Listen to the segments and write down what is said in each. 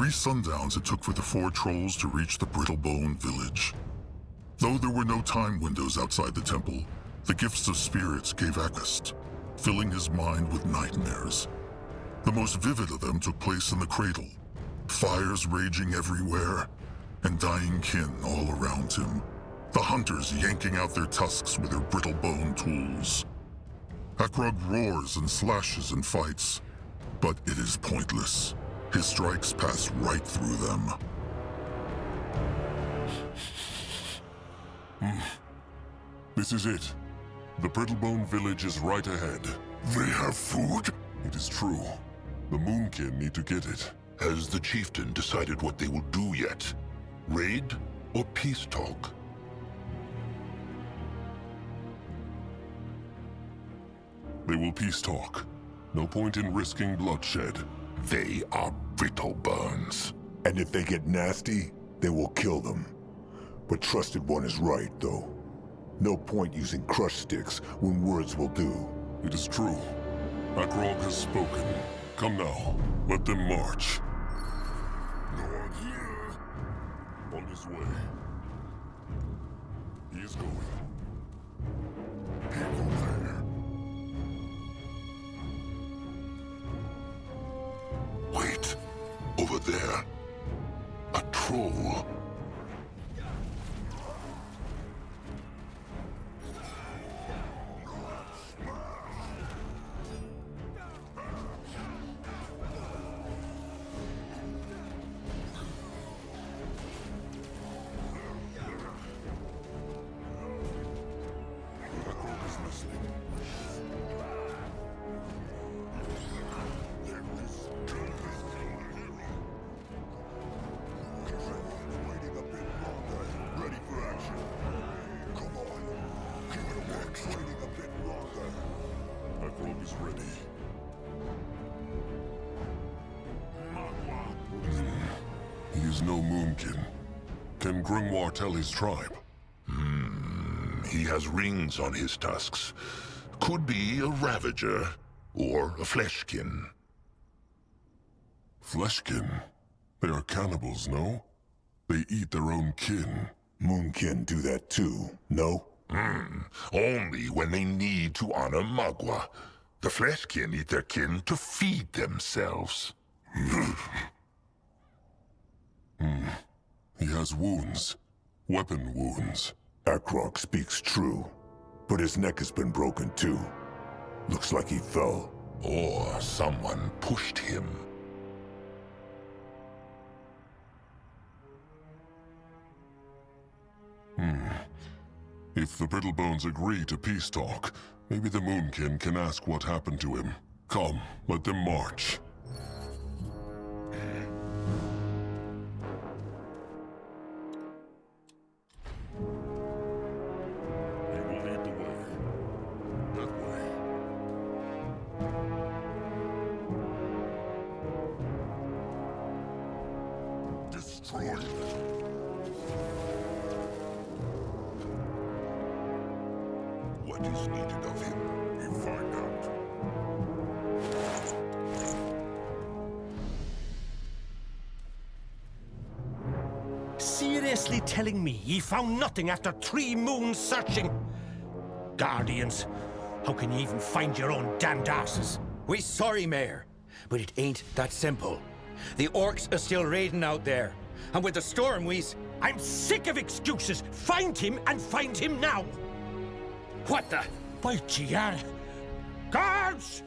3 sundowns it took for the 4 trolls to reach the Brittlebone village. Though there were no time windows outside the temple, the gifts of spirits gave Akast, filling his mind with nightmares. The most vivid of them took place in the cradle, fires raging everywhere, and dying kin all around him. The hunters yanking out their tusks with their brittlebone tools. Akrog roars and slashes in fights, but it is pointless. His strikes pass right through them. This is it. The Brittlebone village is right ahead. They have food? It is true. The Moonkin need to get it. Has the chieftain decided what they will do yet? Raid or peace talk? They will peace talk. No point in risking bloodshed. They are Brittlebones. And if they get nasty, they will kill them. But Trusted One is right, though. No point using crush sticks when words will do. It is true. Akrog has spoken. Come now, let them march. No one here. On his way. He is going. People there. Wait. Over there. A troll. He is no Moonkin. Can Grimoire tell his tribe? He has rings on his tusks. Could be a Ravager or a Fleshkin. Fleshkin? They are cannibals, no? They eat their own kin. Moonkin do that too, no? Only when they need to honor Magua. The Fleshkin eat their kin to feed themselves. He has wounds. Weapon wounds. Akrog speaks true. But his neck has been broken too. Looks like he fell. Or someone pushed him. If the Brittlebones agree to peace talk, maybe the Moonkin can ask what happened to him. Come, let them march. He will lead the way. That way. Destroy it. What is needed of him? You find out. Seriously telling me ye found nothing after 3 moons searching? Guardians, how can you even find your own damned asses? We sorry, Mayor, but it ain't that simple. The orcs are still raiding out there, and with the storm I'm sick of excuses! Find him, and find him now! What the? By Gian! Guards!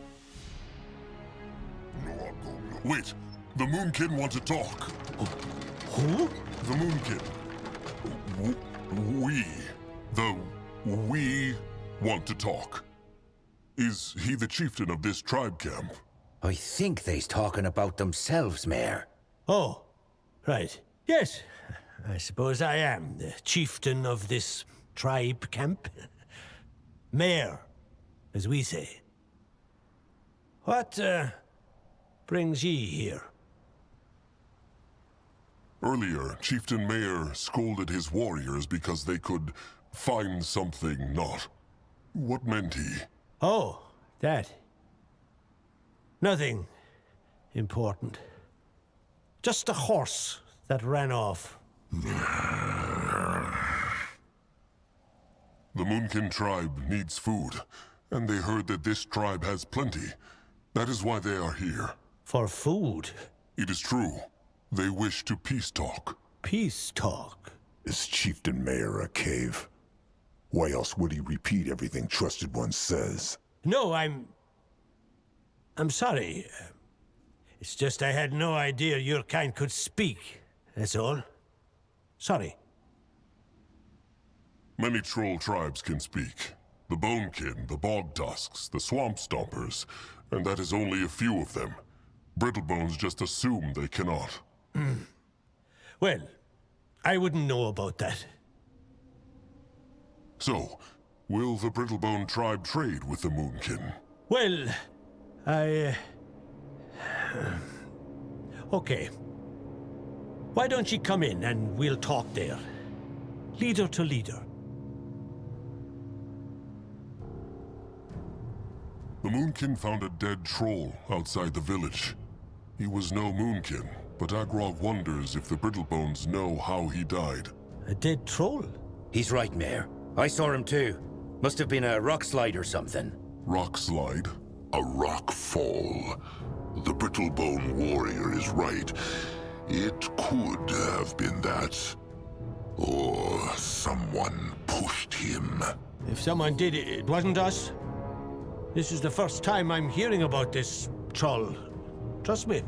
Wait, the Moonkin want to talk. Who? The Moonkin. We want to talk. Is he the chieftain of this tribe camp? I think they's talking about themselves, Mayor. Oh, right. Yes, I suppose I am the chieftain of this tribe camp. Mayor, as we say. What, brings ye here? Earlier, Chieftain Mayor scolded his warriors because they could find something not. What meant he? Oh, that. Nothing important. Just a horse that ran off. The Moonkin tribe needs food, and they heard that this tribe has plenty. That is why they are here. For food? It is true. They wish to peace talk. Peace talk? Is Chieftain Mayor a cave? Why else would he repeat everything Trusted One says? No, I'm sorry. It's just I had no idea your kind could speak, that's all. Sorry. Many troll tribes can speak. The Bonekin, the Bog Tusks, the Swamp Stompers, and that is only a few of them. Brittlebones just assume they cannot. Well, I wouldn't know about that. So, will the Brittlebone tribe trade with the Moonkin? Well, okay. Why don't you come in and we'll talk there? Leader to leader. The Moonkin found a dead troll outside the village. He was no Moonkin, but Agrog wonders if the Brittlebones know how he died. A dead troll? He's right, Mayor. I saw him too. Must have been a rock slide or something. Rock slide? A rock fall. The Brittlebone warrior is right. It could have been that. Or someone pushed him. If someone did it, it wasn't us. This is the first time I'm hearing about this troll. Trust me.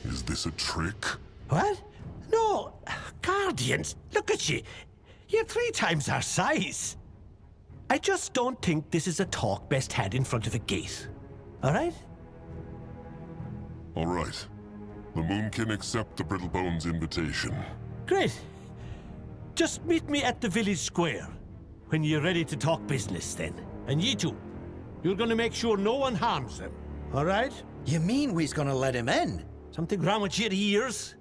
Is this a trick? What? No, Guardians, look at you. You're 3 times our size. I just don't think this is a talk best had in front of a gate. All right? All right. The Moonkin accept the Brittlebones' invitation. Great. Just meet me at the village square when you're ready to talk business then. And you two, you're gonna make sure no one harms them. All right? You mean we's gonna let him in? Something wrong with your ears?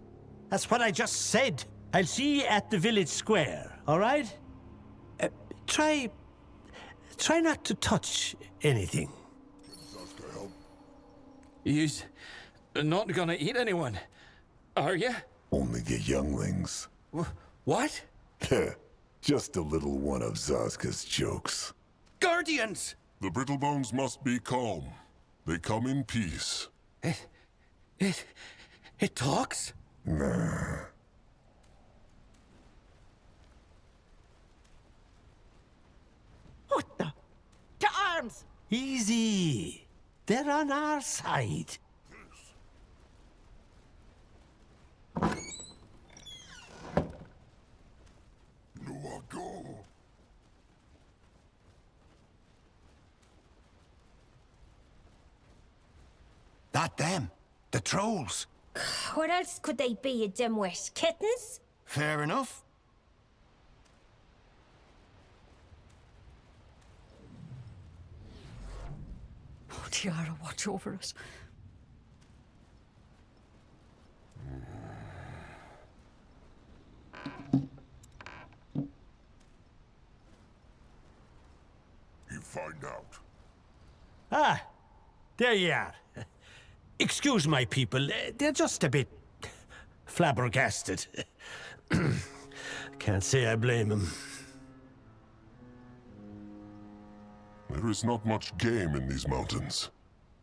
That's what I just said. I'll see you at the village square, all right? Try not to touch anything. You's not gonna eat anyone, are you? Only the younglings. What? Just a little one of Zazka's jokes. Guardians! The Brittlebones must be calm. They come in peace. It talks? Nah. What the? To arms! Easy. They're on our side. No, go. That them. The trolls. What else could they be, you dimwit? Kittens? Fair enough. Oh, Tiara, watch over us. You find out. Ah, there you are. Excuse my people, they're just a bit flabbergasted. Can't say I blame them. There is not much game in these mountains.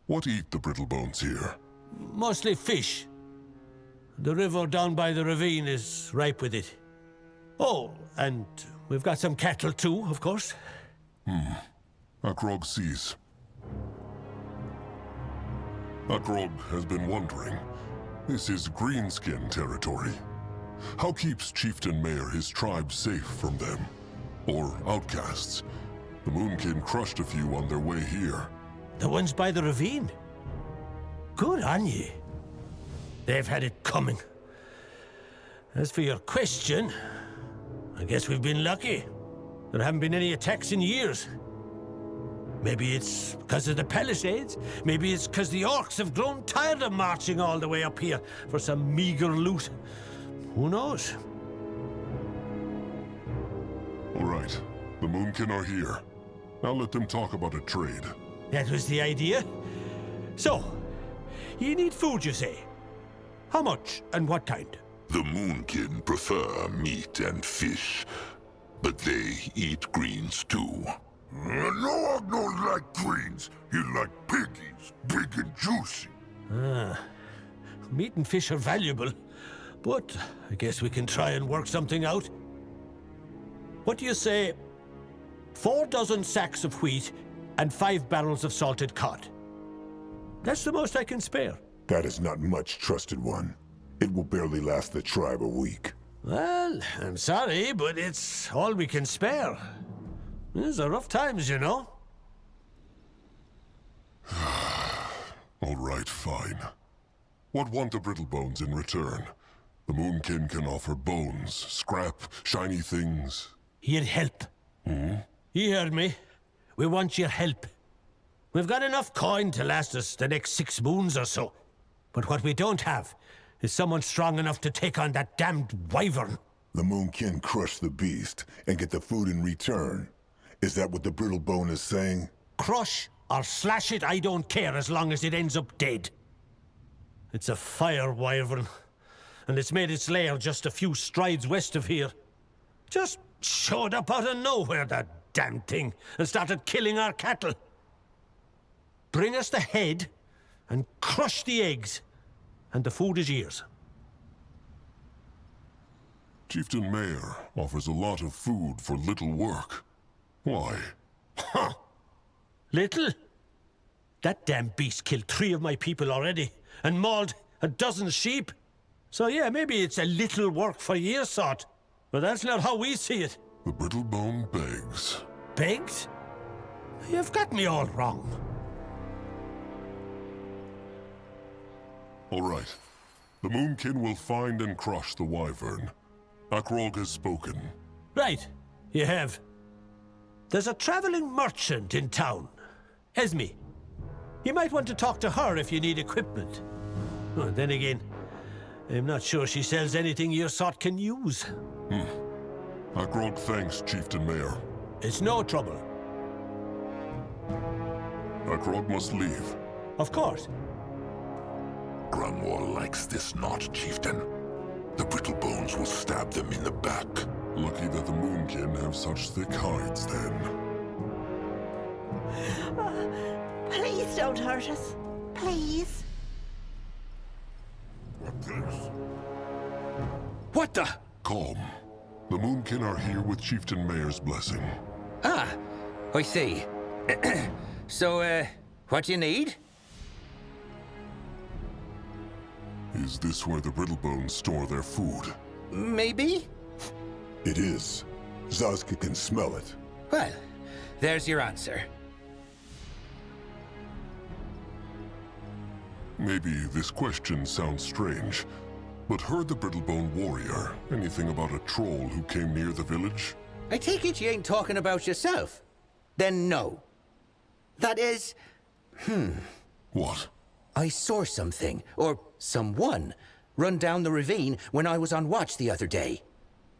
What eat the Brittlebones here? Mostly fish. The river down by the ravine is ripe with it. Oh, and we've got some cattle too, of course. Agrog sees. Agrog has been wondering. This is Greenskin territory. How keeps Chieftain Mayor his tribe safe from them? Or outcasts? The Moonkin crushed a few on their way here. The ones by the ravine? Good on ye. They've had it coming. As for your question, I guess we've been lucky. There haven't been any attacks in years. Maybe it's because of the Palisades. Maybe it's because the orcs have grown tired of marching all the way up here for some meager loot. Who knows? All right, the Moonkin are here. I'll let them talk about a trade. That was the idea. So, You need food, you say? How much and what kind? The Moonkin prefer meat and fish, but they eat greens too. Noah don't like greens. He like piggies, big and juicy. Meat and fish are valuable, but I guess we can try and work something out. What do you say? 4 dozen sacks of wheat and 5 barrels of salted cod. That's the most I can spare. That is not much, Trusted One. It will barely last the tribe a week. Well, I'm sorry, but it's all we can spare. These are rough times, you know. All right, fine. What want the Brittlebones in return? The Moonkin can offer bones, scrap, shiny things. Your help. You heard me. We want your help. We've got enough coin to last us the next 6 moons or so. But what we don't have is someone strong enough to take on that damned wyvern. The Moonkin crush the beast and get the food in return. Is that what the Brittlebone is saying? Crush or slash it, I don't care as long as it ends up dead. It's a fire wyvern, and it's made its lair just a few strides west of here. Just showed up out of nowhere, that damn thing, and started killing our cattle. Bring us the head, and crush the eggs, and the food is yours. Chieftain Mayor offers a lot of food for little work. Why? Huh. Little? That damn beast killed 3 of my people already, and mauled a dozen sheep. So yeah, maybe it's a little work for your sort, but that's not how we see it. The Brittlebone begs. Begs? You've got me all wrong. All right. The Moonkin will find and crush the wyvern. Akrog has spoken. Right, you have. There's a traveling merchant in town, Esme. You might want to talk to her if you need equipment. Oh, then again, I'm not sure she sells anything your sort can use. Akrog thanks, Chieftain Mayor. It's no trouble. Akrog must leave. Of course. Grunwall likes this knot, Chieftain. The Brittlebones will stab them in the back. Lucky that the Moonkin have such thick hides, then. Please don't hurt us. Please. What the? Calm. The Moonkin are here with Chieftain Mayor's blessing. Ah, I see. So, what do you need? Is this where the Brittlebones store their food? Maybe? It is. Zazka can smell it. Well, there's your answer. Maybe this question sounds strange, but heard the Brittlebone warrior anything about a troll who came near the village? I take it you ain't talking about yourself. Then no. That is... What? I saw something, or someone, run down the ravine when I was on watch the other day.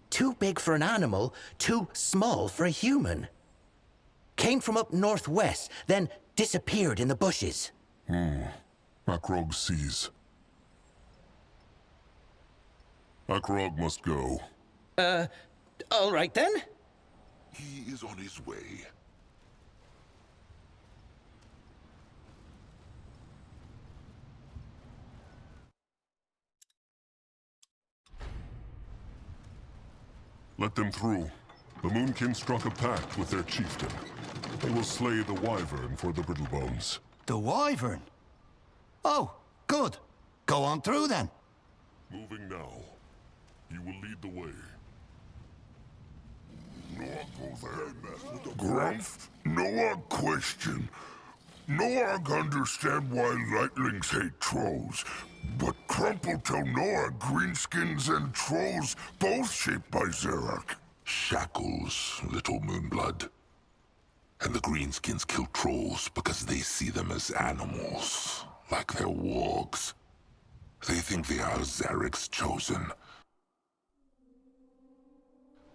Too big for an animal, too small for a human. Came from up northwest, then disappeared in the bushes. Akrog sees. Akrog must go. All right then. He is on his way. Let them through. The Moonkin struck a pact with their chieftain. They will slay the wyvern for the Brittlebones. The wyvern? Oh, good. Go on through then. Moving now. You will lead the way. Grumph, no question. No understand why lightlings hate trolls, but Crumple tell Noah greenskins and trolls both shaped by Zarak. Shackles, little Moonblood. And the greenskins kill trolls because they see them as animals, like their wargs. They think they are Zarek's chosen.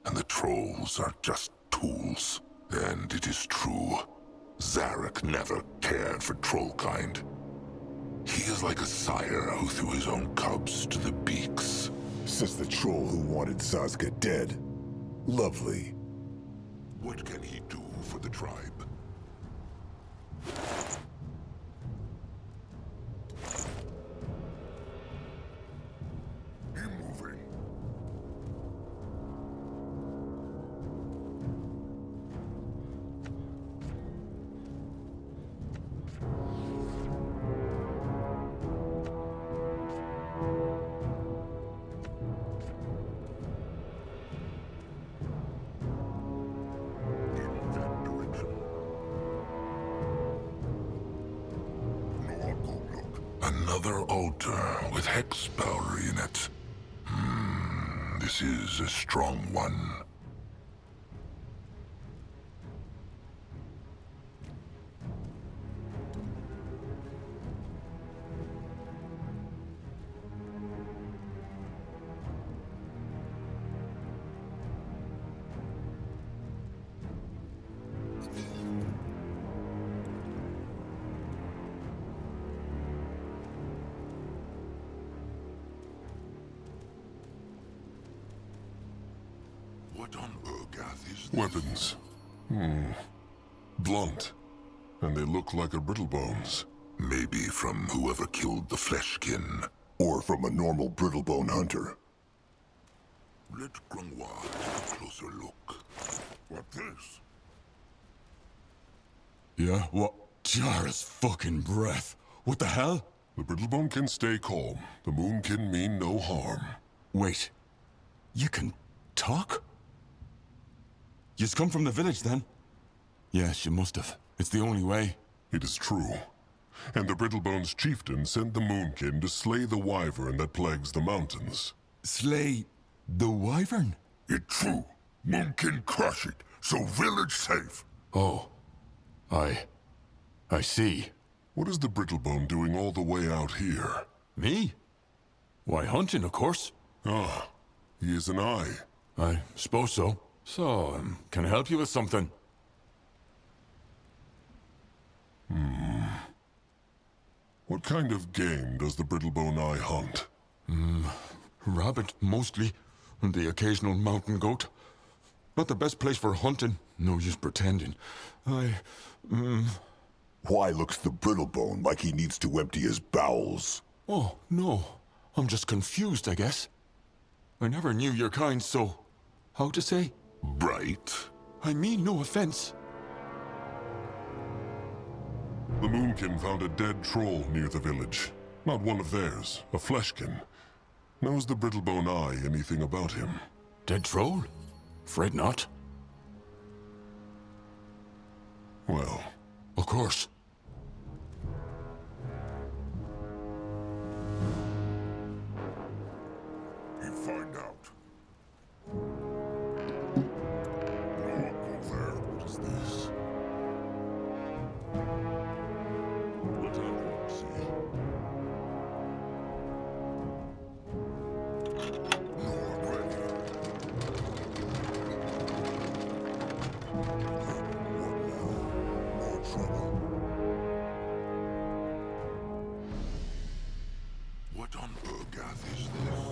And the trolls are just tools. And it is true, Zarek never cared for trollkind. He is like a sire who threw his own cubs to the beaks. Says the troll who wanted Sazka dead. Lovely. What can he do for the tribe? Keep moving. Another altar with hex power in it. This is a strong one. What on Urgath is this? Weapons. Blunt. And they look like a brittlebones. Maybe from whoever killed the Fleshkin. Or from a normal brittlebone hunter. Let Grungwa take a closer look. What this? Yeah, what? Jar's fucking breath. What the hell? The brittlebone can stay calm. The moon can mean no harm. Wait. You can talk? You've come from the village, then? Yes, you must have. It's the only way. It is true. And the brittlebone's chieftain sent the moonkin to slay the wyvern that plagues the mountains. Slay the wyvern? It true. Moonkin crush it, so village safe. Oh. I see. What is the brittlebone doing all the way out here? Me? Why, hunting, of course. Ah, he is an eye. I suppose so. So, can I help you with something? What kind of game does the brittlebone eye hunt? Rabbit, mostly. And the occasional mountain goat. Not the best place for hunting. No use pretending. Why looks the brittlebone like he needs to empty his bowels? Oh, no. I'm just confused, I guess. I never knew your kind so... How to say? Bright. I mean no offense. The moonkin found a dead troll near the village. Not one of theirs, a fleshkin. Knows the brittlebone eye anything about him? Dead troll? Afraid not. Well, Of course. You find out. No, go there. What is this? What I won't see. No, I'm ready. What now? More trouble. What on Urgath is this?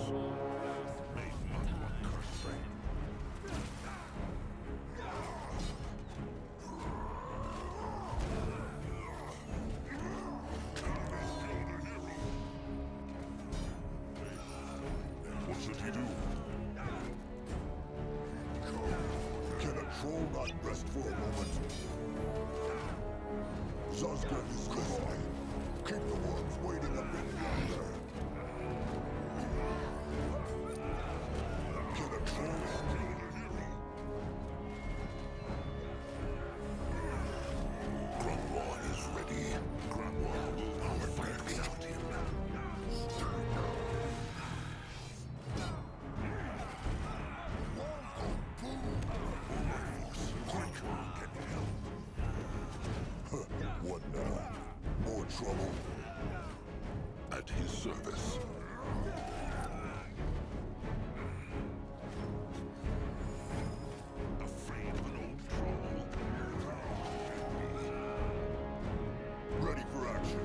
Made not one cursed thing. What should he do? Can a troll not rest for a moment? Zazgul is listening. Keep the worms waiting up in yonder. Can a troll not kill the hero? Grandma is ready. Grandma will now fight without him. What now? More trouble? At his service. Afraid of an old troll? Ready for action.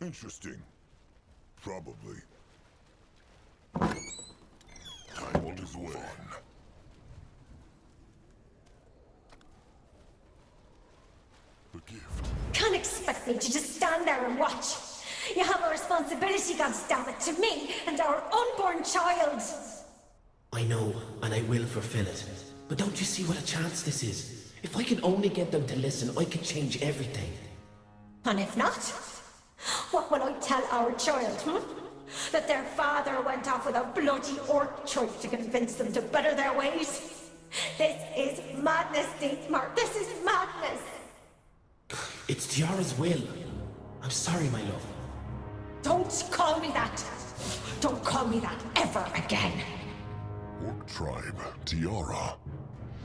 Interesting. Probably. Time on his way. The gift. Can't expect me to just stand there and watch. You have a responsibility, goddammit, to me and our unborn child. I know, and I will fulfill it. But don't you see what a chance this is? If I can only get them to listen, I can change everything. And if not, what will I tell our child, That their father went off with a bloody orc choice to convince them to better their ways? This is madness, Dietmar. This is madness. It's Tiara's will. I'm sorry, my love. Don't call me that. Don't call me that ever again. Orc tribe, Tiara.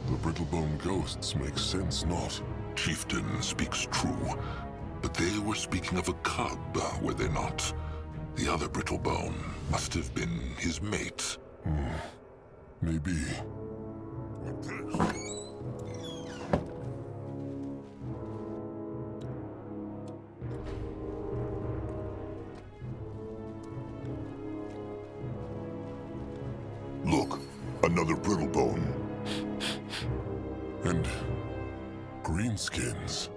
The Brittlebone ghosts make sense not. Chieftain speaks true, but they were speaking of a cub, were they not? The other Brittlebone must have been his mate. Maybe. What this? Look, another Brittlebone. And greenskins.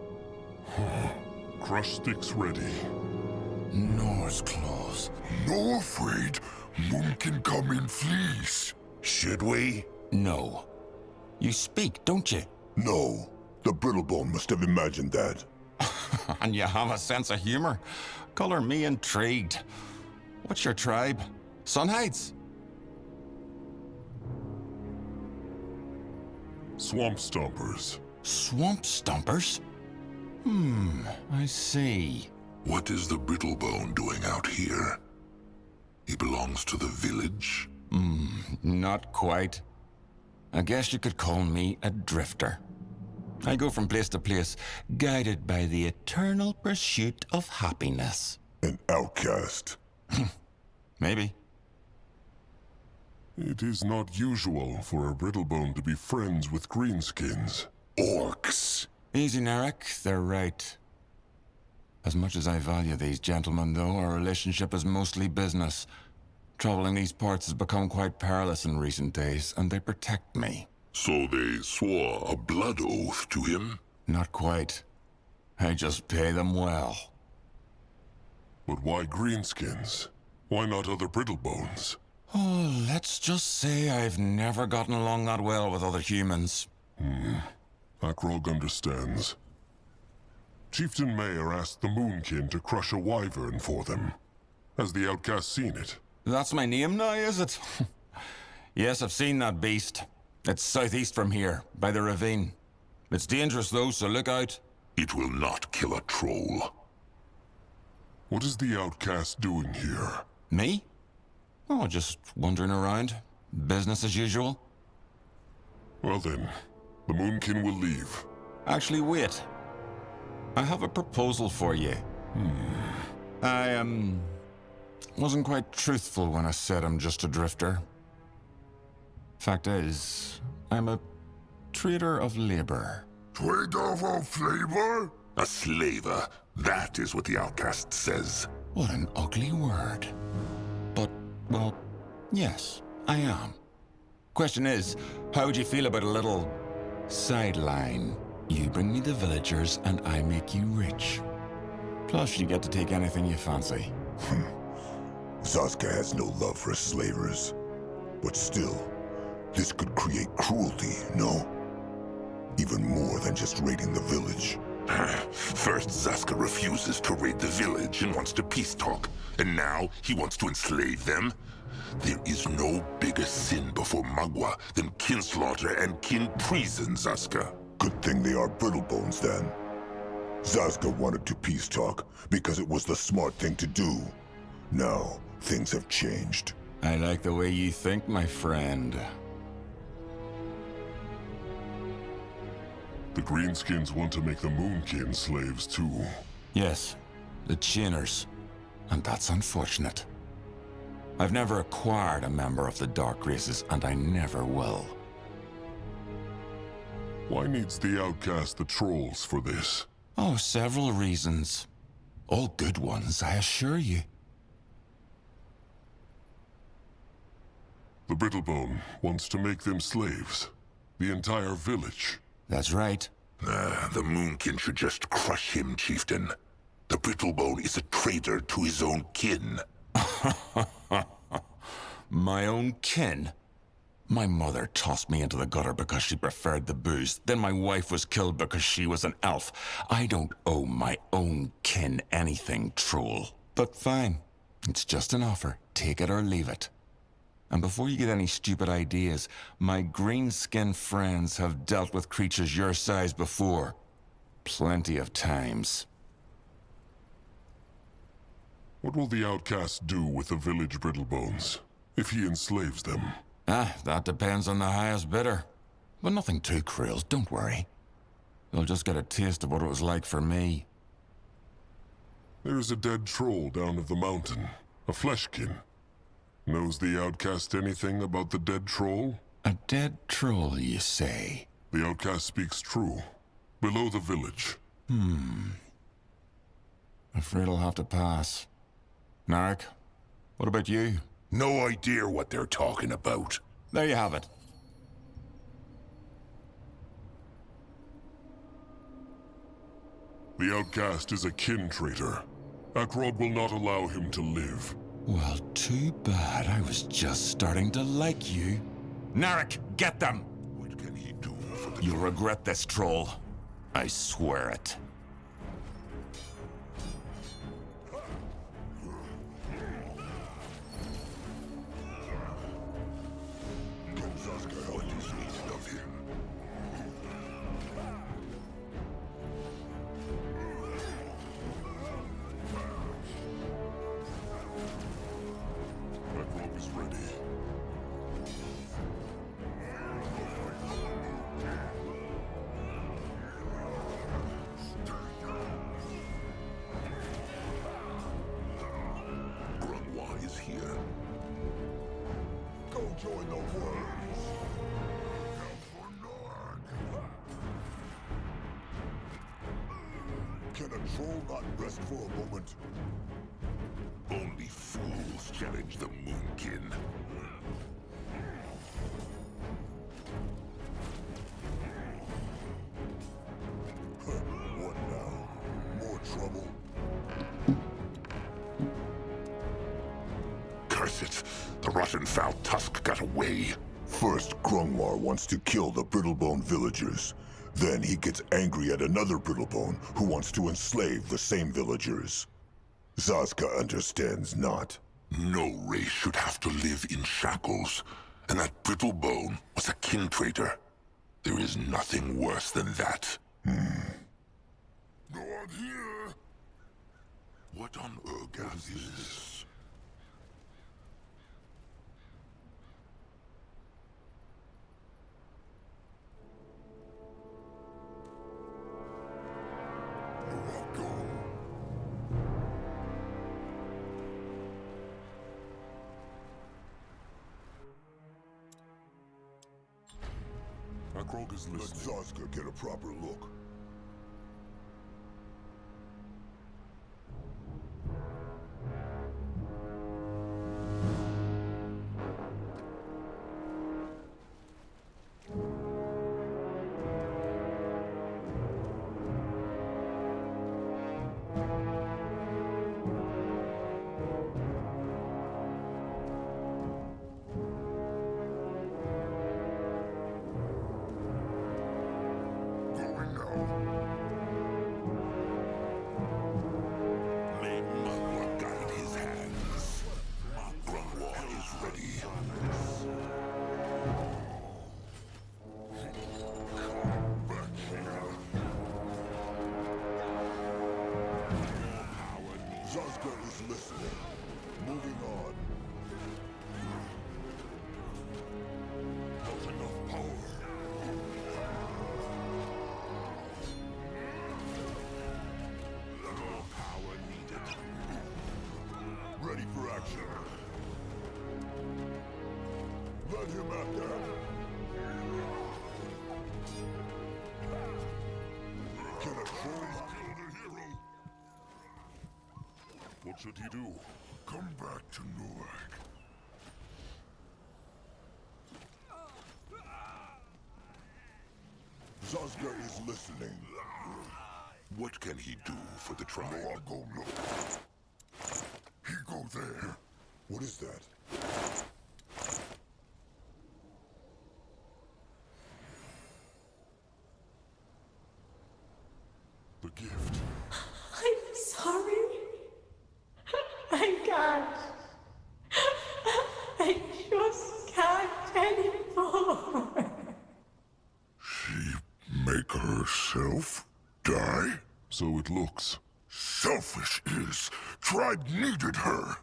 Crush sticks ready. Norse claws. No afraid. Moon can come in fleece. Should we? No. You speak, don't you? No. The Brittlebone must have imagined that. And you have a sense of humor. Color me intrigued. What's your tribe? Sunhides? Swamp stompers. Swamp stompers? I see. What is the Brittlebone doing out here? He belongs to the village? Not quite. I guess you could call me a drifter. I go from place to place, guided by the eternal pursuit of happiness. An outcast. Maybe. It is not usual for a Brittlebone to be friends with greenskins. Orcs. Easy, Narek, they're right. As much as I value these gentlemen, though, our relationship is mostly business. Traveling these parts has become quite perilous in recent days, and they protect me. So they swore a blood oath to him? Not quite. I just pay them well. But why greenskins? Why not other Brittlebones? Oh, let's just say I've never gotten along that well with other humans. Akrog understands. Chieftain Mayer asked the Moonkin to crush a wyvern for them. Has the outcast seen it? That's my name now, is it? Yes, I've seen that beast. It's southeast from here, by the ravine. It's dangerous though, so look out. It will not kill a troll. What is the outcast doing here? Me? Oh, just wandering around. Business as usual. Well then, the Moonkin will leave. Actually, wait. I have a proposal for you. I, wasn't quite truthful when I said I'm just a drifter. Fact is, I'm a trader of labor. Trader of flavor? A slaver. That is what the outcast says. What an ugly word. But, well, yes, I am. Question is, how would you feel about a little sideline? You bring me the villagers and I make you rich. Plus, you get to take anything you fancy. Zaska has no love for slavers. But still, this could create cruelty, no? Even more than just raiding the village. First, Zaska refuses to raid the village and wants to peace talk. And now, he wants to enslave them? There is no bigger sin before Magua than kinslaughter and kin treason, Zaska. Good thing they are Brittlebones, then. Zaska wanted to peace talk because it was the smart thing to do. Now, things have changed. I like the way you think, my friend. The greenskins want to make the Moonkin slaves too. Yes, the Chainers. And that's unfortunate. I've never acquired a member of the Dark Races, and I never will. Why needs the outcast the trolls for this? Oh, several reasons. All good ones, I assure you. The Brittlebone wants to make them slaves. The entire village. That's right. The Moonkin should just crush him, chieftain. The Brittlebone is a traitor to his own kin. My own kin? My mother tossed me into the gutter because she preferred the booze. Then my wife was killed because she was an elf. I don't owe my own kin anything, troll. But fine. It's just an offer. Take it or leave it. And before you get any stupid ideas, my green-skinned friends have dealt with creatures your size before. Plenty of times. What will the outcast do with the village Brittlebones if he enslaves them? That depends on the highest bidder. But nothing too cruel, don't worry. You'll just get a taste of what it was like for me. There is a dead troll down at the mountain, a fleshkin. Knows the outcast anything about the dead troll? A dead troll, you say? The outcast speaks true. Below the village. Afraid I'll have to pass. Narek, what about you? No idea what they're talking about. There you have it. The outcast is a kin traitor. Akrod will not allow him to live. Well, too bad. I was just starting to like you. Narek, get them! What can he do for the... You'll regret this, troll. I swear it. What is needed of him? Akrod is ready. Grunwa is here. Go join the worms. Can a troll not rest for a moment? Only fools challenge the Moonkin. What now? More trouble? Curse it! The rotten foul tusk got away. First, Grungwar wants to kill the Brittlebone villagers. Then he gets angry at another Brittlebone who wants to enslave the same villagers. Zazka understands not. No race should have to live in shackles. And that Brittlebone was a kin traitor. There is nothing worse than that. Go on here! What on Urgath is this? Akrog is listening. Let Zazka get a proper look. May Magua guide his hands. Grungwar is ready. Come back here. Zazka is listening. Moving on. Not enough power. Power needed. Ready for action. Let him at that. Can a troll kill the hero? should he do? Come back to Newark. Zazga is listening. What can he do for the tribe? No, I'll go look. He go there. What is that? The gift. I'm sorry. I can't. I just can't anymore. She make herself die? So it looks. Selfish is. Tribe needed her.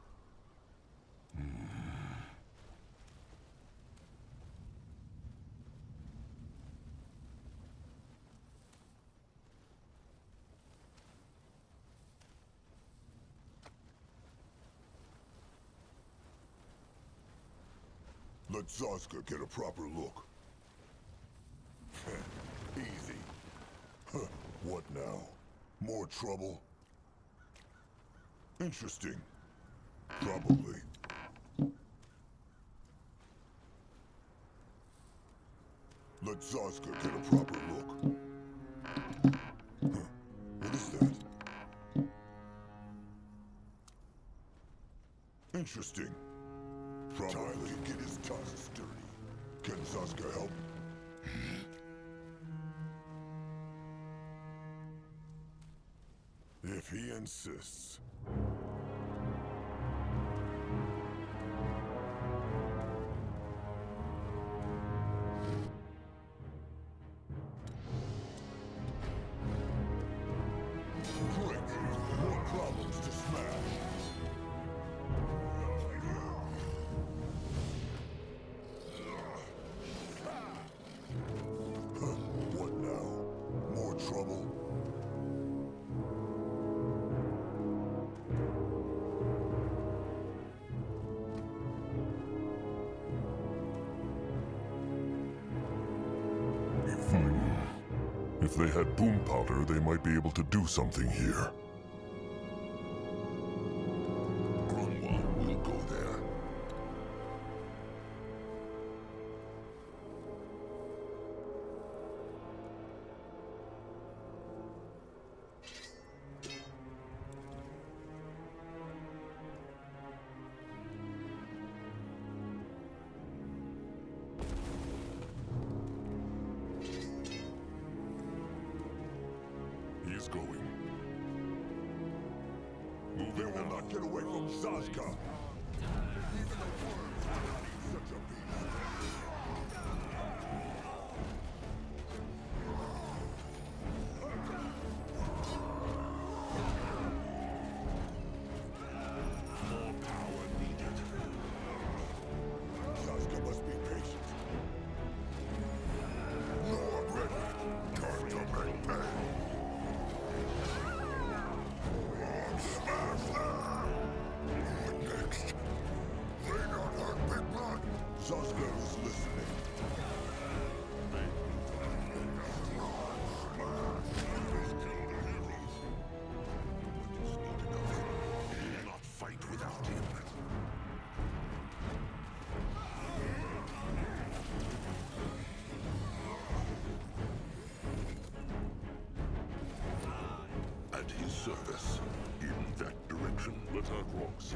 Let Zazka get a proper look. Easy. What now? More trouble? Interesting. Probably. Let Zazka get a proper look. What is that? Interesting. Probably get his tusks dirty. Can Zazka help? If he insists. Great. More problems to smash. What now? More trouble? If they had boom powder, they might be able to do something here. Grunwald will go there. He's going. They will not get away from Zazka. Such a beast. More power needed. Zazka must be patient. Lord ready. Time to make pay. Smash them! What next? They not hurt Big Blood. Zazka is listening. Not fight without him. At his service. In that direction, let our rock see.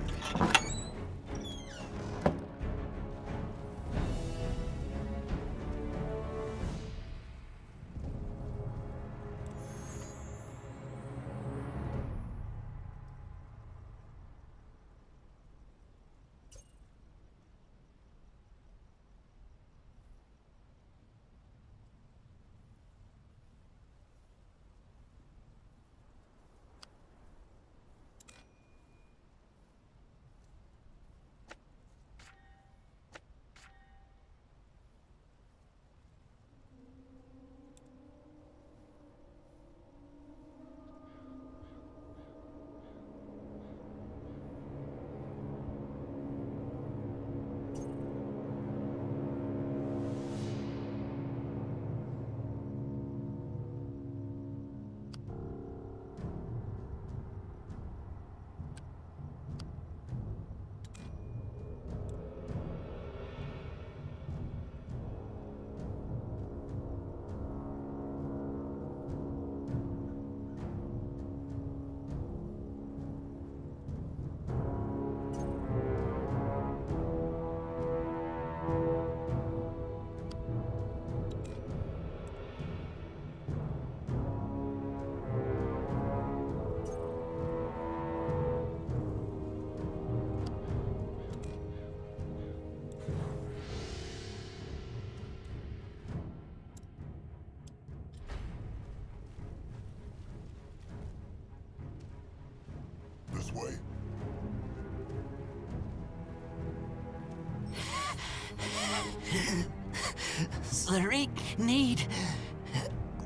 Slaric need...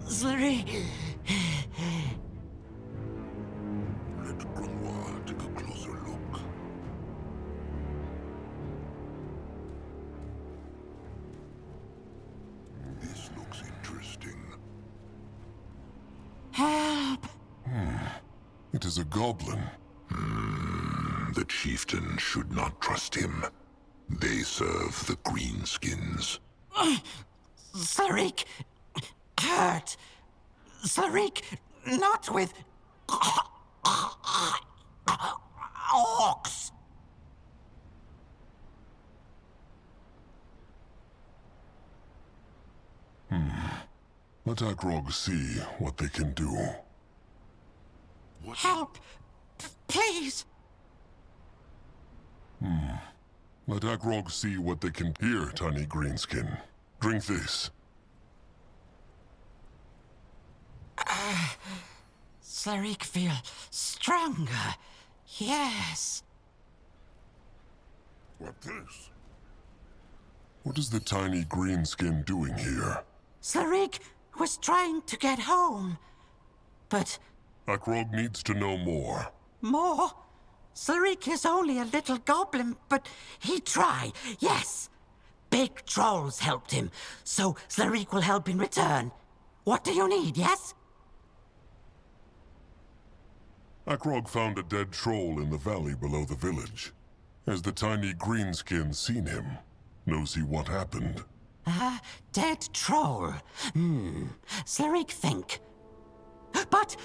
Slaric... Let Grimoire take a closer look. This looks interesting. Help! It is a goblin. The chieftain should not trust him. They serve the greenskins. Slaric... hurt. Slaric, not with... orcs. Let Akrog see what they can do. Help! Please! Let Akrog see what they can hear, tiny greenskin. Drink this. Slaric feel stronger. Yes. What this? What is the tiny greenskin doing here? Slaric was trying to get home. But Akrog needs to know more. more? Slaric is only a little goblin, but he tried, yes. Big trolls helped him, so Slaric will help in return. What do you need, yes? Akrog found a dead troll in the valley below the village. Has the tiny greenskin seen him? Knows he what happened? Dead troll. Slaric think. But...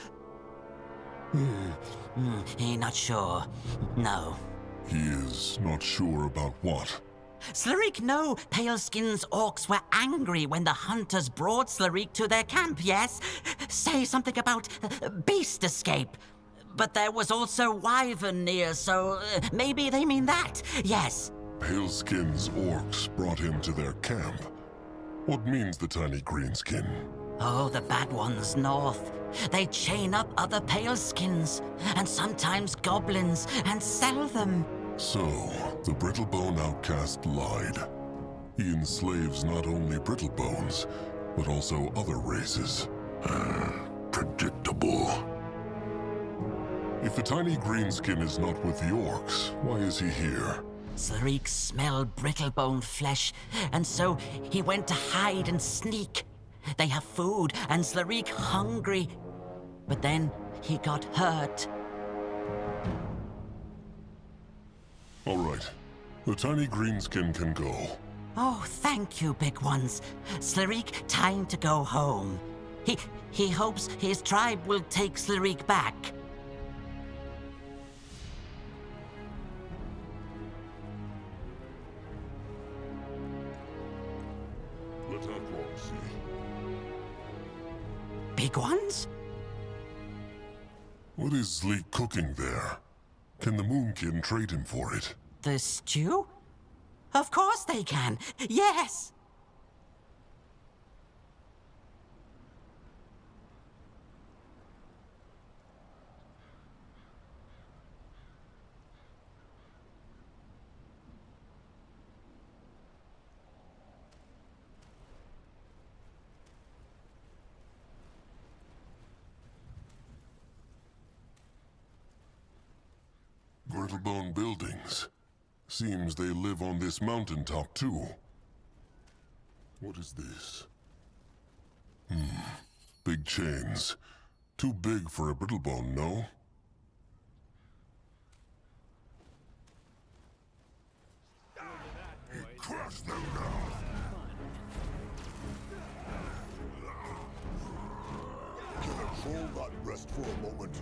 he not sure. No. He is not sure about what. Slaric know Paleskin's orcs were angry when the hunters brought Slaric to their camp, yes? Say something about beast escape. But there was also wyvern near, so maybe they mean that, yes. Paleskin's orcs brought him to their camp. What means the tiny greenskin? Oh, the bad ones north. They chain up other paleskins, and sometimes goblins, and sell them. So, the Brittlebone outcast lied. He enslaves not only Brittlebones, but also other races. Predictable. If the tiny greenskin is not with the orcs, why is he here? Slaric smelled Brittlebone flesh, and so he went to hide and sneak. They have food, and Slaric hungry. But then he got hurt. All right. The tiny greenskin can go. Oh, thank you, big ones. Slaric, time to go home. He hopes his tribe will take Slaric back. Let Akrog see. Big ones? What is Sleek cooking there? Can the Moonkin trade him for it? The stew? Of course they can. Yes! Brittlebone buildings. Seems they live on this mountaintop too. What is this? Big chains. Too big for a Brittlebone, no? Crush them now. Can a troll not rest for a moment?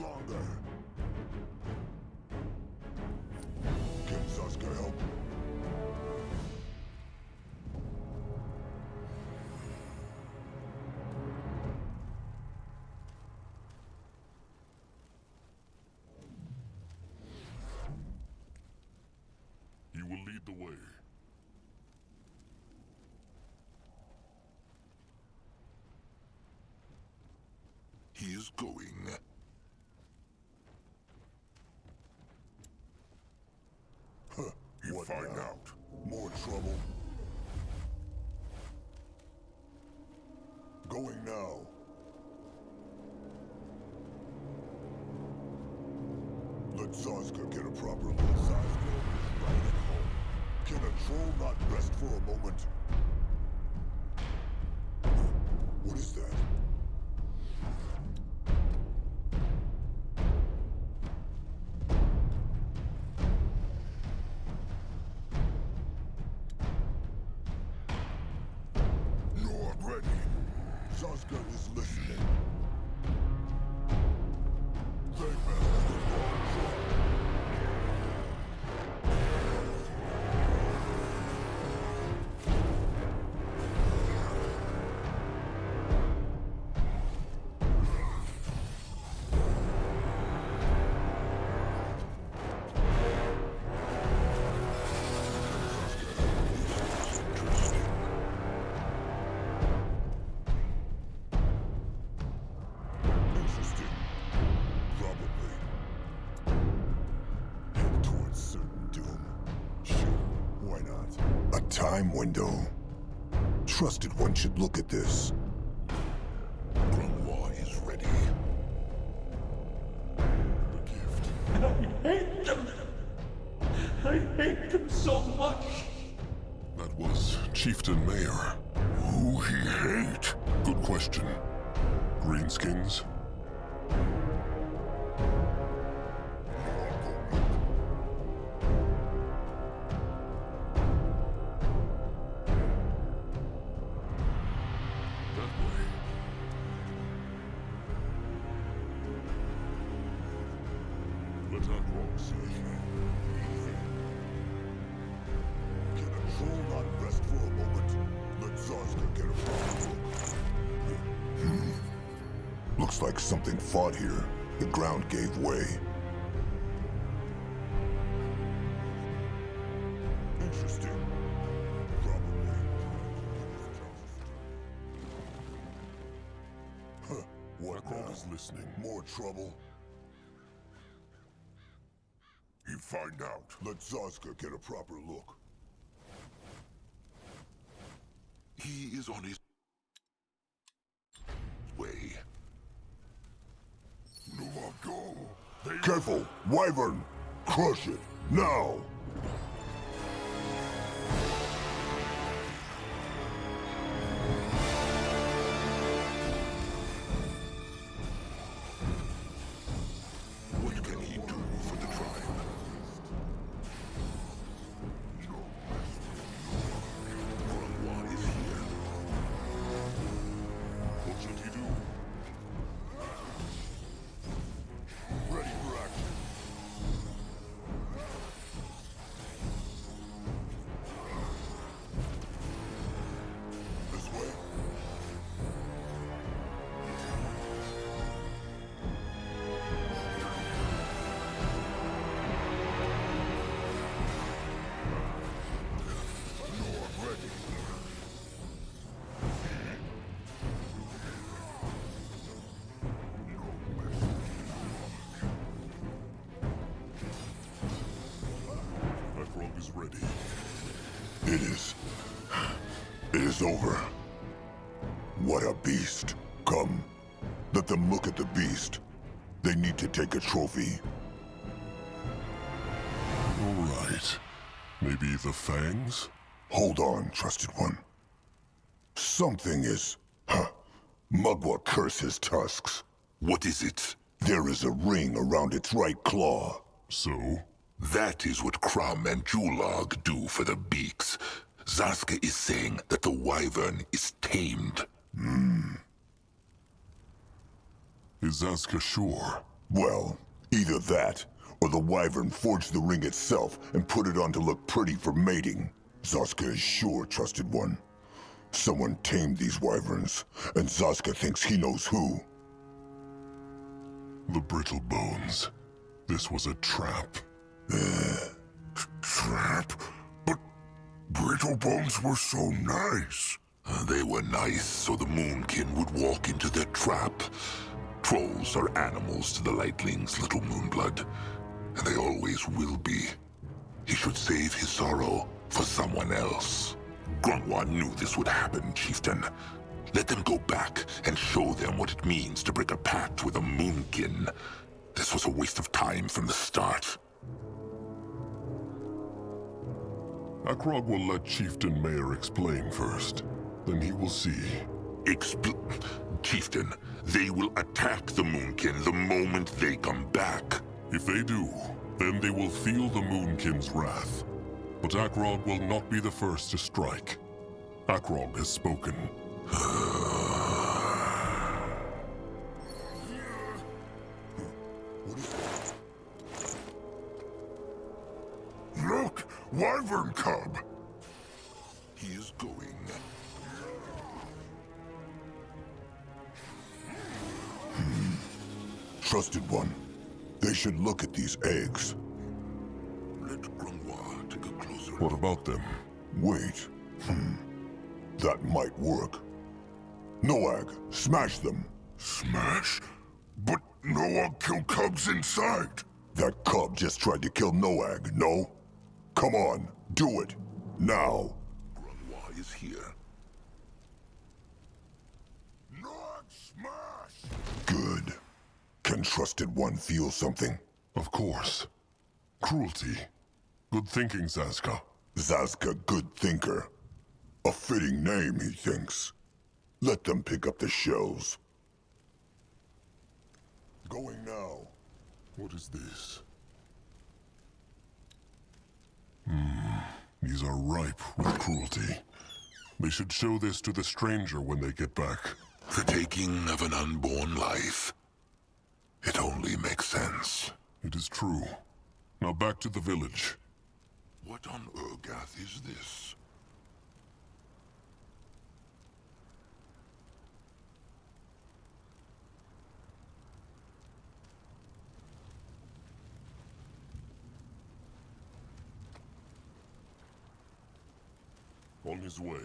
stronger. Can Zaska help? You will lead the way. He is going. Huh. You find out. More trouble. Going now. Let Zaska get a proper look. Zaska is right at home. Can a troll not rest for a moment? What is that? You're ready. Zaska is listening. They messed the wrong track. Interesting. Probably. Head towards certain doom. Sure, why not? A time window. Trusted one should look at this. Grimoire is ready. The gift. I hate them. I hate them so much. That was Chieftain Mayor. Who he hate? Good question. Greenskins? That way. Let that rock see. Can a troll not rest for a moment? Let Zaska get a proper look. Looks like something fought here. The ground gave way. Interesting. Probably. Huh. What That rock now? is listening. More trouble. You find out. Let Zaska get a proper look. He is on his way. No, go. Careful, Wyvern! Crush it, now! What can he do for the tribe? Grimoire is here. What should he do? Ready for action. This way. You're ready. That rock is ready. It is. It is over. What a beast. Come. Let them look at the beast. They need to take a trophy. All right. Maybe the fangs? Hold on, trusted one. Something is... Mugwa curse his tusks. What is it? There is a ring around its right claw. So? That is what Crum and Julog do for the beaks. Zaska is saying that the wyvern is tamed. Is Zaska sure? Well, either that, or the wyvern forged the ring itself and put it on to look pretty for mating. Zaska is sure trusted one. Someone tamed these wyverns, and Zaska thinks he knows who. The brittle bones. This was a trap. Trap? But brittle bones were so nice. They were nice so the Moonkin would walk into their trap. Trolls are animals to the Lightling's little Moonblood, and they always will be. He should save his sorrow for someone else. Grungwa knew this would happen, Chieftain. Let them go back and show them what it means to break a pact with a Moonkin. This was a waste of time from the start. Akrog will let Chieftain Mayor explain first. Then he will see. Chieftain, they will attack the Moonkin the moment they come back. If they do, then they will feel the Moonkin's wrath. But Akrog will not be the first to strike. Akrog has spoken. Look! Wyvern cub! He is going. Trusted one. They should look at these eggs. Let Grungwa take a closer What about them? Wait. That might work. Noag, smash them. Smash? But Noah killed cubs inside. That cub just tried to kill Noag, no? Come on, do it. Now. Grungwa is here. Noah, smash! Good. Can Trusted One feel something? Of course. Cruelty. Good thinking, Zaska. Zaska, good thinker. A fitting name, he thinks. Let them pick up the shells. Going now. What is this? These are ripe with cruelty. They should show this to the stranger when they get back. The taking of an unborn life. It only makes sense. It is true. Now back to the village. What on Urgath is this? On his way.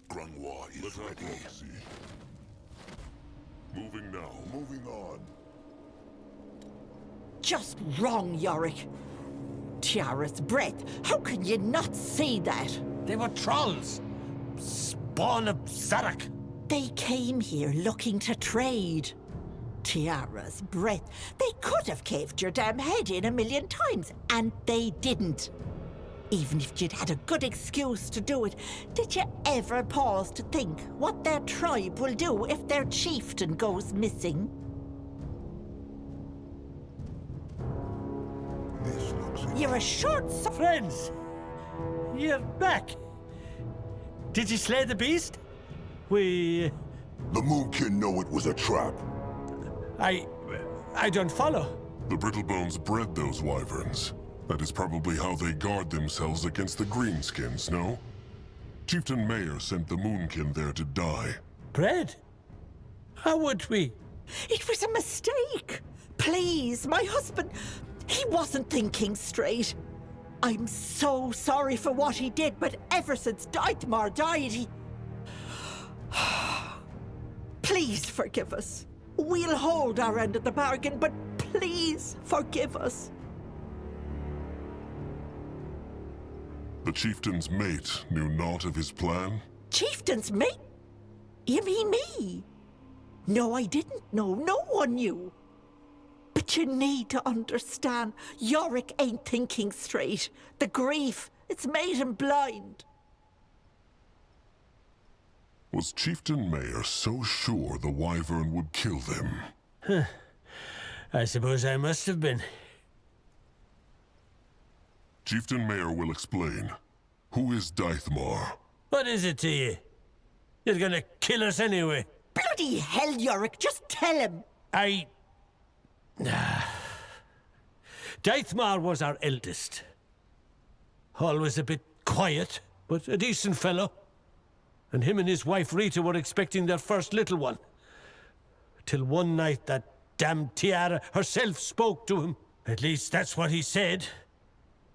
Grungwa is ready. See. Moving now. Moving on. Just wrong, Yorick. Tiara's breath. How can you not see that? They were trolls. Spawn of Zarak. They came here looking to trade. Tiara's breath. They could have caved your damn head in 1,000,000 times, and they didn't. Even if you'd had a good excuse to do it, did you ever pause to think what their tribe will do if their chieftain goes missing? This looks... You're a short Friends, you're back. Did you slay the beast? We... The Moonkin know it was a trap. I don't follow. The Brittlebones bred those wyverns. That is probably how they guard themselves against the greenskins, no? Chieftain Mayor sent the Moonkin there to die. Bread? How would we? It was a mistake. Please, my husband, he wasn't thinking straight. I'm so sorry for what he did, but ever since Deithmar died, he... Please forgive us. We'll hold our end of the bargain, but please forgive us. The chieftain's mate knew naught of his plan? Chieftain's mate? You mean me? No, I didn't know. No one knew. But you need to understand, Yorick ain't thinking straight. The grief, it's made him blind. Was Chieftain Mayor so sure the wyvern would kill them? I suppose I must have been. Chieftain Mayor will explain. Who is Daithmar? What is it to you? You're gonna kill us anyway. Bloody hell, Yorick, just tell him. Daithmar was our eldest. Always a bit quiet, but a decent fellow. And him and his wife Rita were expecting their first little one. Till one night that damned Tiara herself spoke to him. At least that's what he said.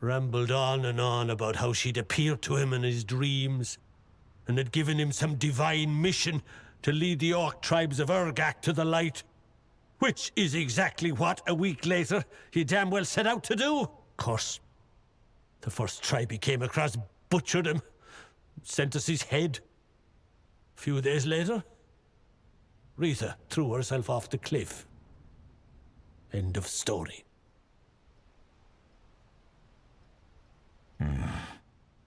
Rambled on and on about how she'd appeared to him in his dreams and had given him some divine mission to lead the Orc tribes of Urgak to the light. Which is exactly what, a week later, he damn well set out to do. Of course, the first tribe he came across butchered him, sent us his head. A few days later, Rita threw herself off the cliff. End of story.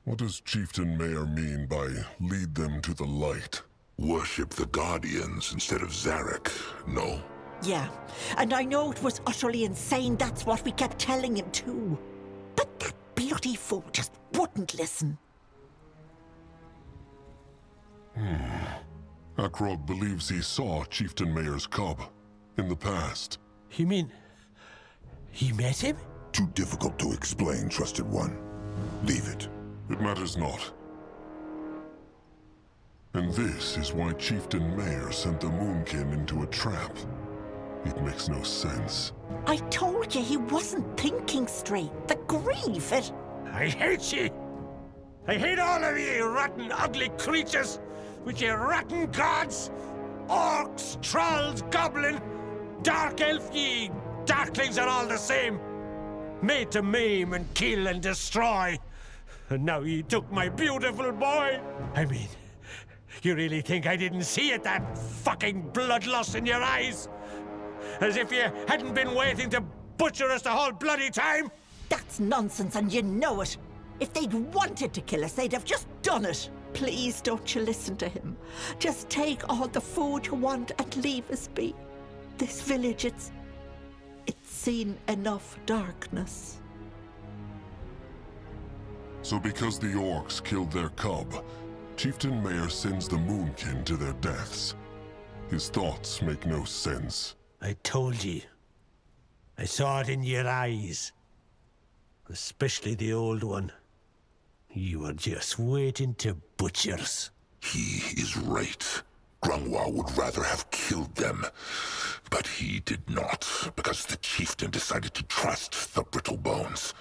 What does Chieftain Mayor mean by lead them to the light? Worship the Guardians instead of Zarek, no? Yeah, and I know it was utterly insane, that's what we kept telling him too. But that bloody fool just wouldn't listen. Akrog believes he saw Chieftain Mayor's cub in the past. You mean he met him? Too difficult to explain, Trusted One. Leave it. It matters not. And this is why Chieftain Mayor sent the Moonkin into a trap. It makes no sense. I told you he wasn't thinking straight. The grief, it... I hate you! I hate all of you rotten, ugly creatures! With your rotten gods! Orcs, trolls, goblin, dark elf, ye darklings are all the same! Made to maim and kill and destroy! And now ye took my beautiful boy! I mean, you really think I didn't see it, that fucking bloodlust in your eyes? As if you hadn't been waiting to butcher us the whole bloody time? That's nonsense, and you know it. If they'd wanted to kill us, they'd have just done it. Please don't you listen to him. Just take all the food you want and leave us be. This village, it's seen enough darkness. So because the Orcs killed their cub, Chieftain Mayor sends the Moonkin to their deaths. His thoughts make no sense. I told you. I saw it in your eyes. Especially the old one. You were just waiting to butcher us. He is right. Grungwa would rather have killed them. But he did not, because the chieftain decided to trust the Brittle Bones.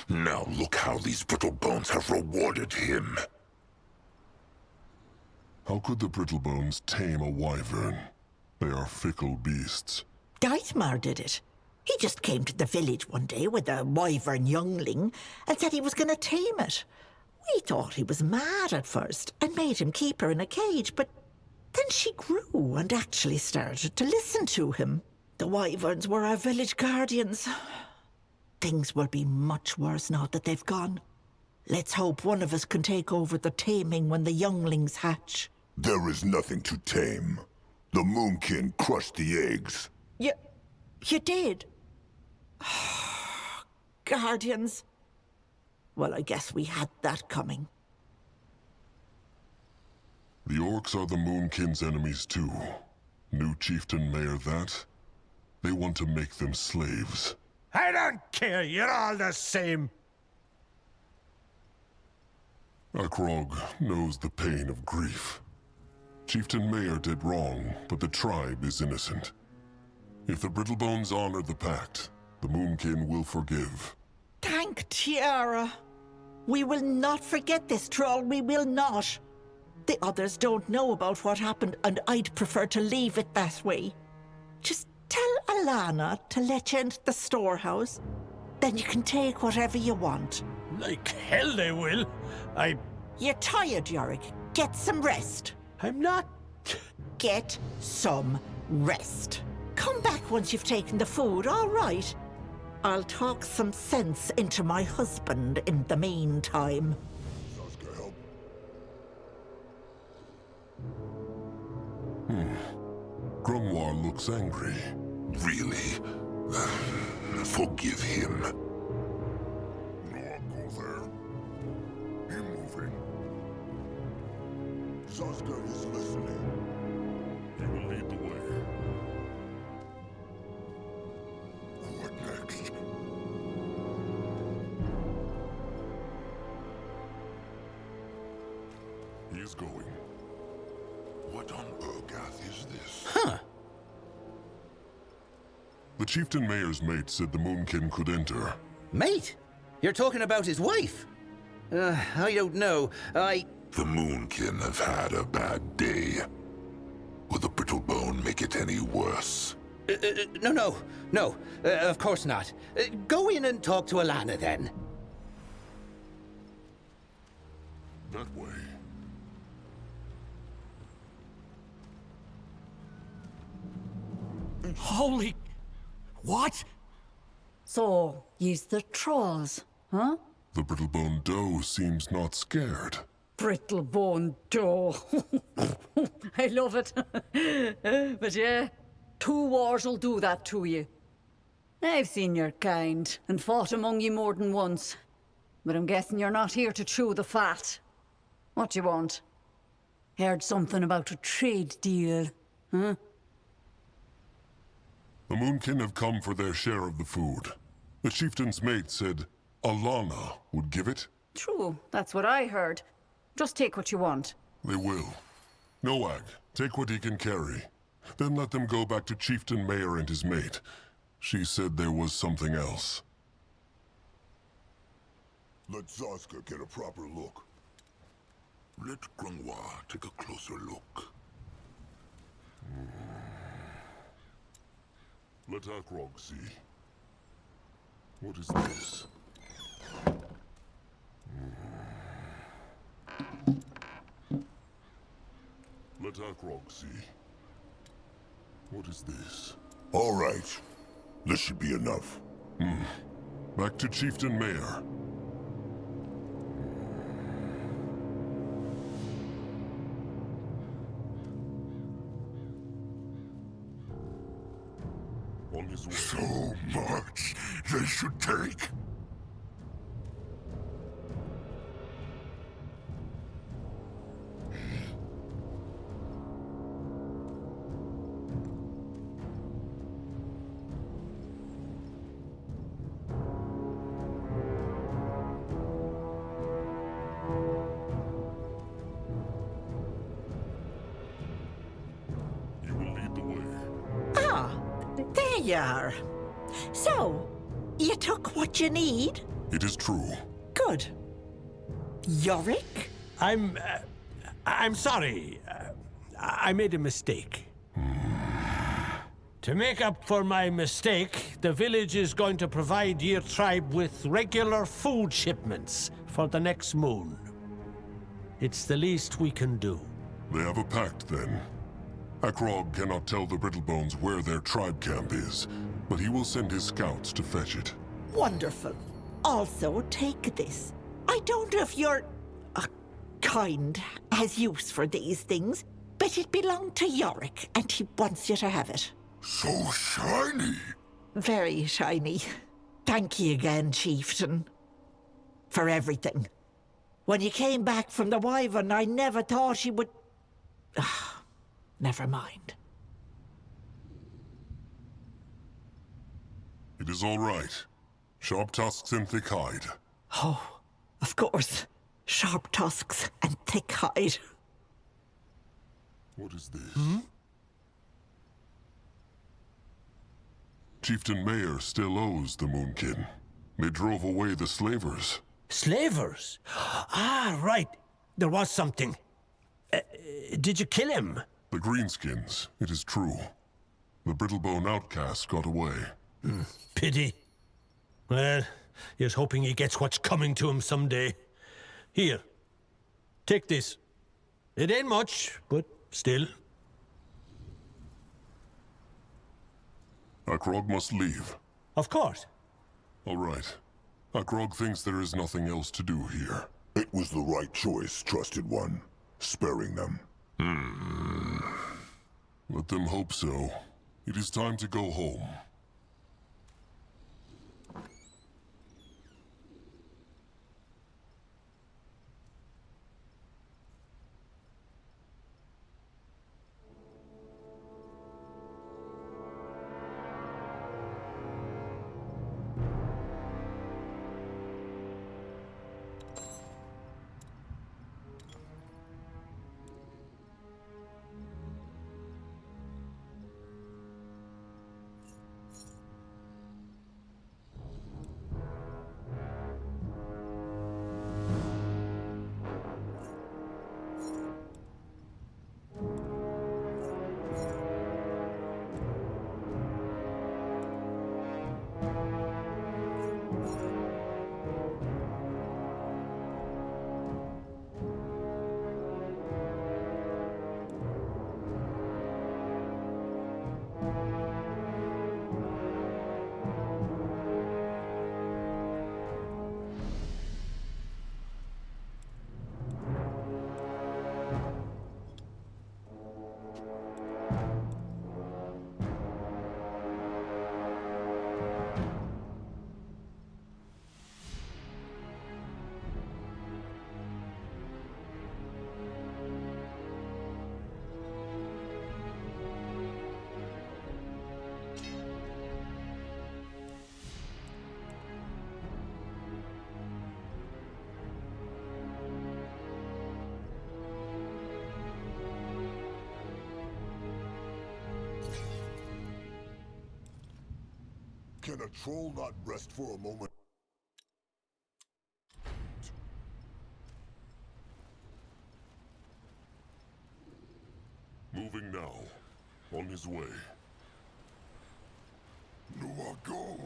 Now look how these Brittle Bones have rewarded him. How could the Brittle Bones tame a wyvern? They are fickle beasts. Daithmar did it. He just came to the village one day with a wyvern youngling and said he was going to tame it. We thought he was mad at first and made him keep her in a cage, but then she grew and actually started to listen to him. The wyverns were our village guardians. Things will be much worse now that they've gone. Let's hope one of us can take over the taming when the younglings hatch. There is nothing to tame. The Moonkin crushed the eggs. You did? Guardians. Well, I guess we had that coming. The Orcs are the Moonkin's enemies too. New Chieftain Mayor that? They want to make them slaves. I don't care, you're all the same. Akrog knows the pain of grief. Chieftain Mayor did wrong, but the tribe is innocent. If the Brittlebones honor the pact, the Moonkin will forgive. Thank Tiara. We will not forget this, troll. We will not. The others don't know about what happened, and I'd prefer to leave it that way. Just tell Alana to let you into the storehouse. Then you can take whatever you want. Like hell they will. You're tired, Yorick. Get some rest. I'm not... Get some rest. Come back once you've taken the food, all right? I'll talk some sense into my husband in the meantime. Grungwa looks angry. Really? Forgive him. Not go there. He move is going. What on Urgath is this? Huh. The Chieftain Mayor's mate said the Moonkin could enter. Mate? You're talking about his wife? I don't know. The Moonkin have had a bad day. Will the Brittlebone make it any worse? No, of course not. Go in and talk to Alana then. That way. Holy... What? So, ye's the trolls, huh? The Brittlebone Doe seems not scared. Brittlebone dough. I love it. But yeah, 2 wars'll do that to you. I've seen your kind, and fought among you more than once. But I'm guessing you're not here to chew the fat. What you want? Heard something about a trade deal, huh? The Moonkin have come for their share of the food. The Chieftain's mate said Alana would give it. True, that's what I heard. Just take what you want. They will. Noag, take what he can carry. Then let them go back to Chieftain Mayor and his mate. She said there was something else. Let Zaska get a proper look. Let Grungwa take a closer look. Let Akrog see. What is this? Let Akrog see. What is this? All right. This should be enough. Back to Chieftain Mayor. On his way. So much they should take. You will lead the way. There you are. So, you took what you need? It is true. Good. Yorick? I'm sorry. I made a mistake. To make up for my mistake, the village is going to provide your tribe with regular food shipments for the next moon. It's the least we can do. They have a pact, then. Akrog cannot tell the Brittlebones where their tribe camp is, but he will send his scouts to fetch it. Wonderful. Also, take this. I don't know if your kind has use for these things, but it belonged to Yorick, and he wants you to have it. So shiny. Very shiny. Thank you again, Chieftain. For everything. When you came back from the Wyvern, I never thought you would... Never mind. It is all right. Sharp tusks and thick hide. Oh, of course. Sharp tusks and thick hide. What is this? Chieftain Mayor still owes the Moonkin. They drove away the slavers. Slavers? Ah, right. There was something. Did you kill him? The Greenskins, it is true. The Brittlebone outcast got away. Pity. Well, he's hoping he gets what's coming to him someday. Here, take this. It ain't much, but still. Akrog must leave. Of course. All right. Akrog thinks there is nothing else to do here. It was the right choice, trusted one. Sparing them. Let them hope so. It is time to go home. Can a troll not rest for a moment? Moving now. On his way. Noah, go!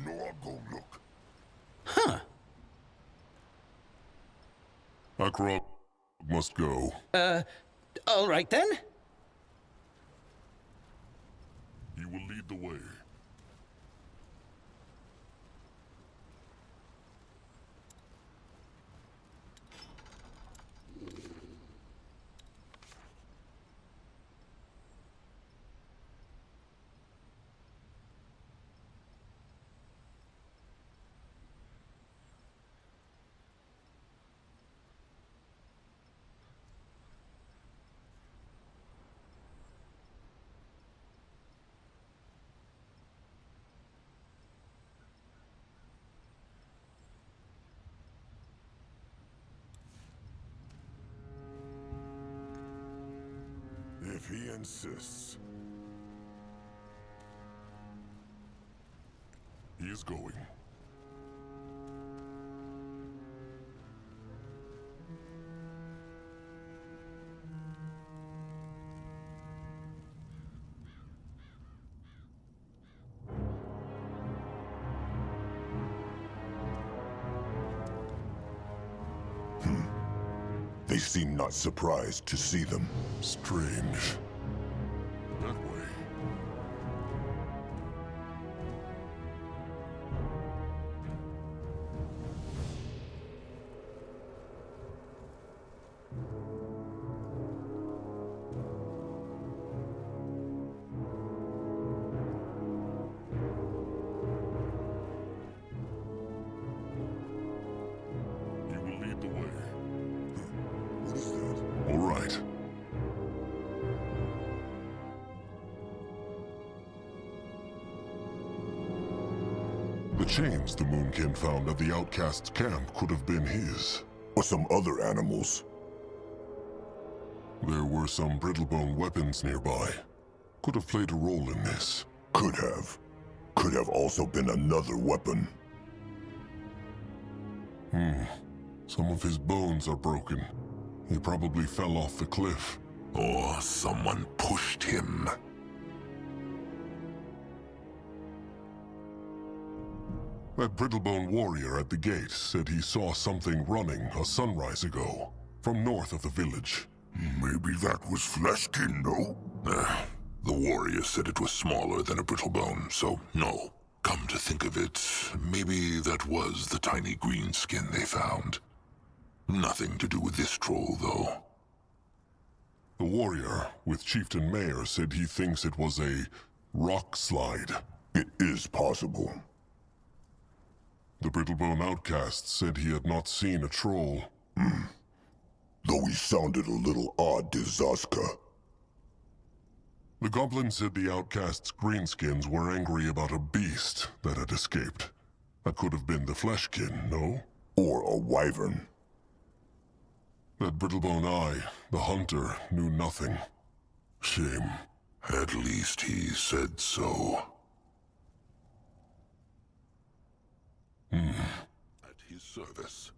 Noah, go look. Huh. Akrog must go. All right then. He will lead the way. If he insists. He is going. They seem not surprised to see them. Strange. That way. He will lead the way. What is that? All right. The chains the Moonkin found at the outcast's camp could have been his. Or some other animals. There were some brittlebone weapons nearby. Could have played a role in this. Could have. Could have also been another weapon. Some of his bones are broken. He probably fell off the cliff. Or someone pushed him. That brittlebone warrior at the gate said he saw something running a sunrise ago, from north of the village. Maybe that was Fleshkin, no? The warrior said it was smaller than a brittlebone, so no. Come to think of it, maybe that was the tiny green skin they found. Nothing to do with this troll, though. The warrior, with Chieftain Mayor, said he thinks it was a rock slide. It is possible. The brittlebone outcast said he had not seen a troll. Though he sounded a little odd to Zaska. The goblin said the outcast's greenskins were angry about a beast that had escaped. That could have been the fleshkin, no? Or a wyvern. That brittlebone eye, the hunter, knew nothing. Shame. At least he said so. At his service.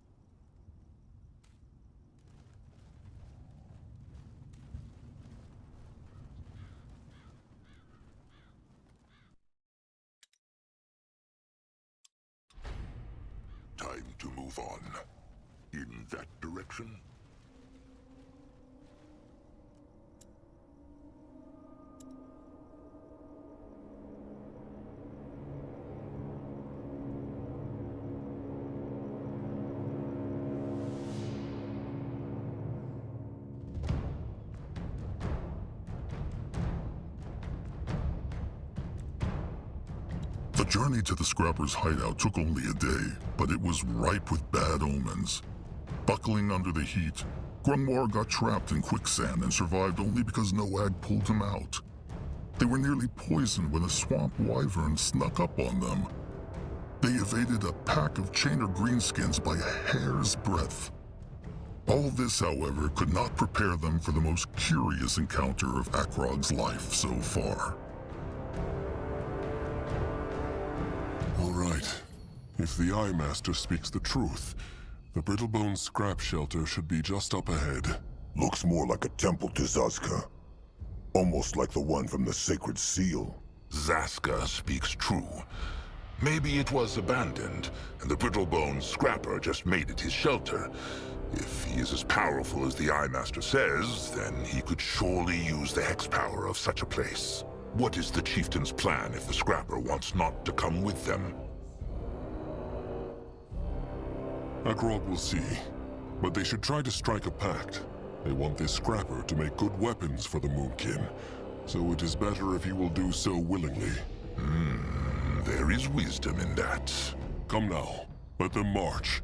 Time to move on. In that direction? The journey to the Scrapper's hideout took only a day, but it was ripe with bad omens. Buckling under the heat, Grungwar got trapped in quicksand and survived only because Noag pulled him out. They were nearly poisoned when a swamp wyvern snuck up on them. They evaded a pack of chainer greenskins by a hair's breadth. All this, however, could not prepare them for the most curious encounter of Akrog's life so far. All right. If the Eye Master speaks the truth, the Brittlebone scrap shelter should be just up ahead. Looks more like a temple to Zazka. Almost like the one from the Sacred Seal. Zaska speaks true. Maybe it was abandoned, and the Brittlebone Scrapper just made it his shelter. If he is as powerful as the Eye Master says, then he could surely use the hex power of such a place. What is the chieftain's plan if the Scrapper wants not to come with them? Akrog will see, but they should try to strike a pact. They want this Scrapper to make good weapons for the Moonkin, so it is better if he will do so willingly. There is wisdom in that. Come now, let them march.